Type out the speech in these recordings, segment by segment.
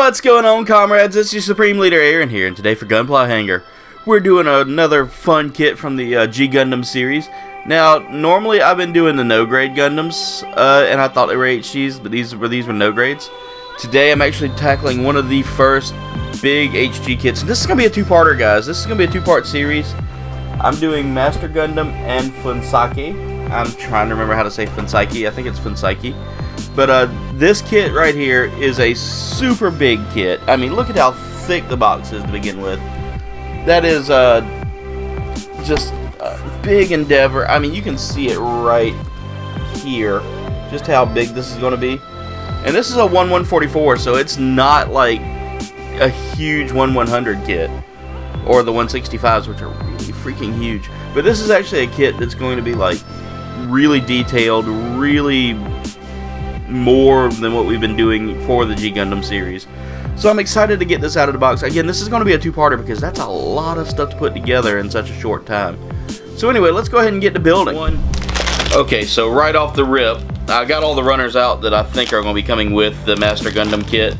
What's going on, comrades? It's your Supreme Leader Aaron here, and today for Gunpla Hangar, we're doing another fun kit from the G Gundam series. Now, normally I've been doing the no-grade Gundams, and I thought they were HGs, but these were no-grades. Today I'm actually tackling one of the first big HG kits. This is going to be a two-parter, guys. This is going to be a two-part series. I'm doing Master Gundam and Fuunsaiki. I'm trying to remember how to say Fuunsaiki. I think it's Fuunsaiki. But this kit right here is a super big kit. I mean, look at how thick the box is to begin with. That is just a big endeavor. I mean, you can see it right here, just how big this is going to be. And this is a 1/144, so it's not like a huge 1/100 kit, or the 165s, which are really freaking huge. But this is actually a kit that's going to be like really detailed, really more than what we've been doing for the G Gundam series. So I'm excited to get this out of the box. Again, this is going to be a two-parter because that's a lot of stuff to put together in such a short time. So anyway, let's go ahead and get to building. Okay, so right off the rip, I got all the runners out that I think are going to be coming with the Master Gundam kit.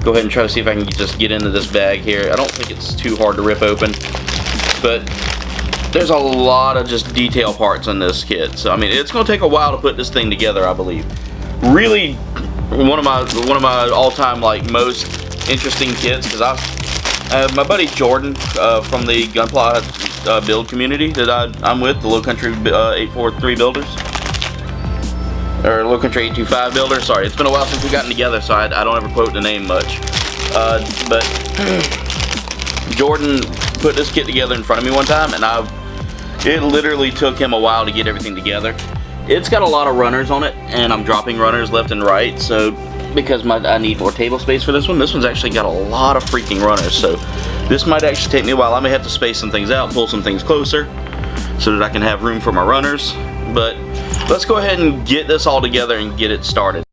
Go ahead and try to see if I can just get into this bag here. I don't think it's too hard to rip open, but there's a lot of just detail parts in this kit. So I mean, it's going to take a while to put this thing together, I believe. Really, one of my all-time like most interesting kits, because my buddy Jordan from the Gunpla build community that I'm with, the Low Country 843 builders, or Low Country 825 builders. Sorry, it's been a while since we've gotten together, so I don't ever quote the name much. But Jordan put this kit together in front of me one time, and it literally took him a while to get everything together. It's got a lot of runners on it, and I'm dropping runners left and right, so because I need more table space for this one. This one's actually got a lot of freaking runners, so this might actually take me a while. I may have to space some things out, pull some things closer, so that I can have room for my runners. But let's go ahead and get this all together and get it started.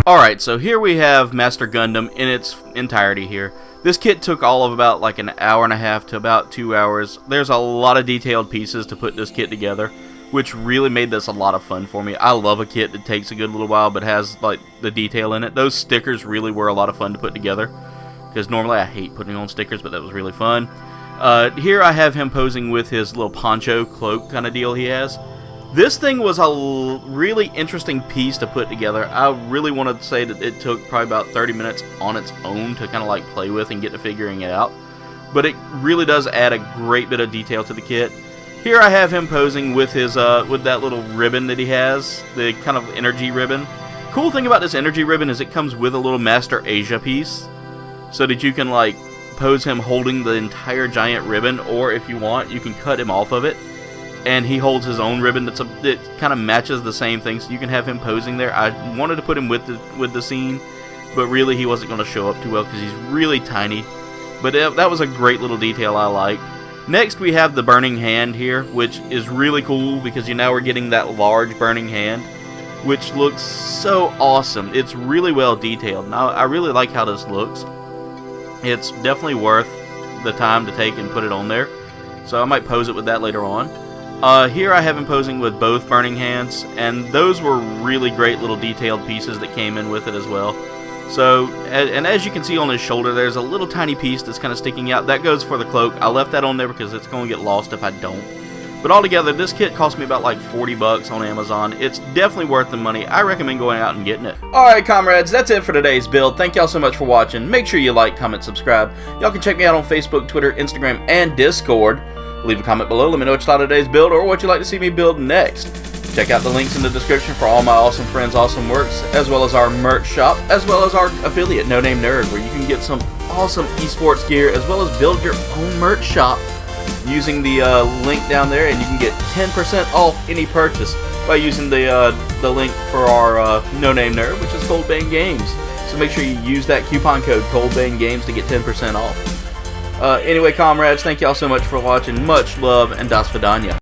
Alright, so here we have Master Gundam in its entirety here. This kit took all of about like an hour and a half to about 2 hours. There's a lot of detailed pieces to put this kit together, which really made this a lot of fun for me. I love a kit that takes a good little while but has like the detail in it. Those stickers really were a lot of fun to put together, because normally I hate putting on stickers, but that was really fun. Here I have him posing with his little poncho cloak kind of deal he has. This thing was a really interesting piece to put together. I really want to say that it took probably about 30 minutes on its own to kind of like play with and get to figuring it out. But it really does add a great bit of detail to the kit. Here I have him posing with his with that little ribbon that he has, the kind of energy ribbon. Cool thing about this energy ribbon is it comes with a little Master Asia piece, so that you can like pose him holding the entire giant ribbon, or if you want, you can cut him off of it and he holds his own ribbon that kind of matches the same thing, so you can have him posing there. I wanted to put him with the scene, but really he wasn't going to show up too well because he's really tiny. But that was a great little detail I liked. Next we have the burning hand here, which is really cool because now we're getting that large burning hand, which looks so awesome. It's really well detailed. Now I really like how this looks. It's definitely worth the time to take and put it on there, so I might pose it with that later on. Here I have him posing with both burning hands, and those were really great little detailed pieces that came in with it as well. So, and as you can see on his shoulder, there's a little tiny piece that's kind of sticking out. That goes for the cloak. I left that on there because it's going to get lost if I don't. But altogether, this kit cost me about like 40 bucks on Amazon. It's definitely worth the money. I recommend going out and getting it. Alright, comrades, that's it for today's build. Thank y'all so much for watching. Make sure you like, comment, subscribe. Y'all can check me out on Facebook, Twitter, Instagram, and Discord. Leave a comment below. Let me know what you thought of today's build or what you'd like to see me build next. Check out the links in the description for all my awesome friends' awesome works, as well as our merch shop, as well as our affiliate, No Name Nerd, where you can get some awesome esports gear, as well as build your own merch shop using the link down there, and you can get 10% off any purchase by using the link for our No Name Nerd, which is KouldbayneGames. So make sure you use that coupon code KouldbayneGames to get 10% off. Anyway, comrades, thank y'all so much for watching. Much love, and das vidanya.